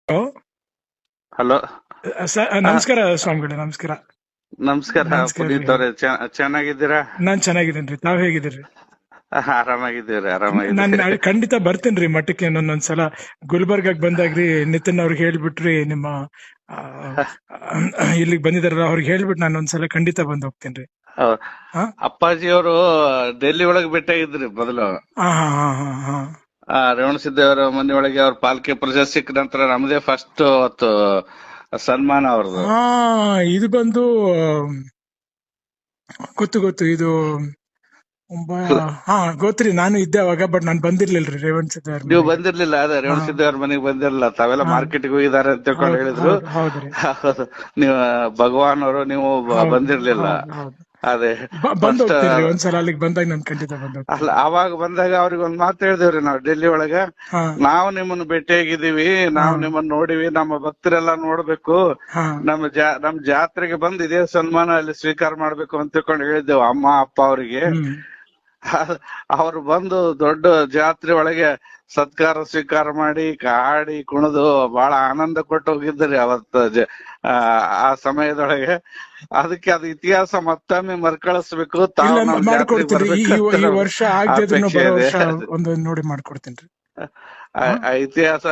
Hello. Hello. ನಮಸ್ಕಾರ ಸ್ವಾಮಿಗಳೇ, ನಮಸ್ಕಾರ. ನಮಸ್ಕಾರ ನಮಸ್ಕಾರ ರೀ. ಪುನೀತ್ ಅವ್ರೆ, ಚೆನ್ನಾಗಿದ್ದೀರಾ? ನಾನ್ ಚೆನ್ನಾಗಿದ್ದೇನ್ರಿ, ತಾವ್ ಹೇಗಿದ್ದೀರಿ? ಆರಾಮಾಗಿದ್ದೀರಿ, ನಾನ್ ಆರಾಮಾಗಿದ್ದೀರಿ. ಖಂಡಿತ ಬರ್ತೇನ್ರಿ ಮಠಕ್ಕೆ. ಒಂದೊಂದ್ಸಲ ಗುಲ್ಬರ್ಗಾಗ್ ಬಂದಾಗ್ರಿ ನಿತಿನ್ ಅವ್ರಿಗೆ ಹೇಳ್ಬಿಟ್ರಿ, ನಿಮ್ಮ ಇಲ್ಲಿಗೆ ಬಂದಿದಾರಲ್ಲ ಅವ್ರಿಗೆ ಹೇಳ್ಬಿಟ್ಟು ನಾನು ಒಂದ್ಸಲ ಖಂಡಿತ ಬಂದ್ ಹೋಗ್ತೇನ್ರಿ. ಹೌದ್. ಹಾ ಅಪ್ಪಾಜಿಯವರು ಡೆಲ್ಲಿ ಒಳಗೆ ಭೇಟಿಯಾಗಿದ್ರಿ ಮೊದಲು. ಹಾ ಹಾ ಹಾ ಹಾ. ರೇವಣಸಿದ್ದೇವರ ಮನೆ ಒಳಗೆ ಅವ್ರ ಪಾಲ್ಕೆ ಪ್ರಶಸ್ತಿ ಸಿಕ್ಕ ನಂತರ ನಮ್ದೇ ಫಸ್ಟ್ ಅವತ್ತು ಸನ್ಮಾನ ಅವ್ರದ್ದು. ಹಾ ಇದು ಬಂದು ಗೊತ್ತು ಗೊತ್ತು. ಇದು ಹಾ ಗೊತ್ತ್ರಿ. ನಾನು ಇದ್ದೆ ಅವಾಗ, ಬಟ್ ನಾನ್ ಬಂದಿರ್ಲಿಲ್ರಿ ರೇವಣ್ ಸಿದ್ದೇವ್ರ ನೀವು ಮನೆಗೆ. ಬಂದಿರ್ಲಿಲ್ಲ, ಅದೇ ಹಾ ರೇವಣಸಿದ್ದೇವ್ರ ಮನೆಗೆ ಬಂದಿರಲಿಲ್ಲ, ತಾವೆಲ್ಲ ಹಾ ಮಾರ್ಕೆಟ್ಗೆ ಹೋಗಿದ್ದಾರೆ ಅಂತ ತಿಳ್ಕೊಂಡು ಹೌದು ಹೇಳಿದ್ರು. ಹೌದು ಹೌದ್ರಿ. ನೀವು ಭಗವಾನ್ ಅವರು, ನೀವು ಹೌದು ಬಂದಿರ್ಲಿಲ್ಲ. ಹೌದು ಹೌದು. ಅದೇ ಬಂದ್ ಫಸ್ಟ್. ಹೋಗ್ತೇನ್ರಿ ಒಂದ್ಸಲ, ಅಲ್ಲಿಗೆ ಬಂದಾಗ ನಾನು ಖಂಡಿತ ಬಂದ್ ಅಲ್ಲ, ಹೋಗ್ತೇನೆ. ಅವಾಗ ಬಂದಾಗ ಅವ್ರಿಗೆ ಒಂದ್ ಮಾತು ಹೇಳಿದೇವ್ರಿ ನಾವು ಡೆಲ್ಲಿ ಒಳಗ. ಹಾ ನಾವು ನಿಮ್ಮನ್ನ ಭೇಟಿಯಾಗಿದ್ದೀವಿ, ಹಾ ನಾವು ನಿಮ್ಮನ್ನ ನೋಡಿವಿ, ನಮ್ಮ ಭಕ್ತರೆಲ್ಲ ನೋಡ್ಬೇಕು, ಹಾ ನಮ್ ಜಾತ್ರೆಗೆ ಬಂದು ಇದೇ ಸನ್ಮಾನ ಅಲ್ಲಿ ಸ್ವೀಕಾರ ಮಾಡ್ಬೇಕು ಅಂತ ತಿಳ್ಕೊಂಡು ಹೇಳಿದ್ದೆವು ಅಮ್ಮ ಅಪ್ಪ ಅವರಿಗೆ. ಹ್ಮ್ ಅವ್ರು ಬಂದು ದೊಡ್ಡ ಜಾತ್ರೆ ಒಳಗೆ ಸತ್ಕಾರ ಸ್ವೀಕಾರ ಮಾಡಿ ಹಾಡಿ ಕುಣಿದು ಬಹಳ ಆನಂದ ಕೊಟ್ಟು ಹೋಗಿದ್ರಿ ಅವತ್ತ. ಆ ಸಮಯದೊಳಗೆ ಅದಕ್ಕೆ ಅದು ಇತಿಹಾಸ ಮತ್ತೊಮ್ಮೆ ಮರುಕಳಿಸ್ಬೇಕು, ತಾವು ಇಲ್ಲ, ನಮ್ ಜಾತ್ರೆಗೆ ಮಾಡ್ಕೊಡ್ತೀನಿ. ಬರ್ಬೇಕಂತ ಈ ವರ್ಷ ಆಗದೆ ಅಪೇಕ್ಷೆ ಬರೋ ಇದೆ. ವರ್ಷ ಒಂದು ನೋಡಿ ಮಾಡ್ಕೊಡ್ತೀನಿ. ಆ ಇತಿಹಾಸ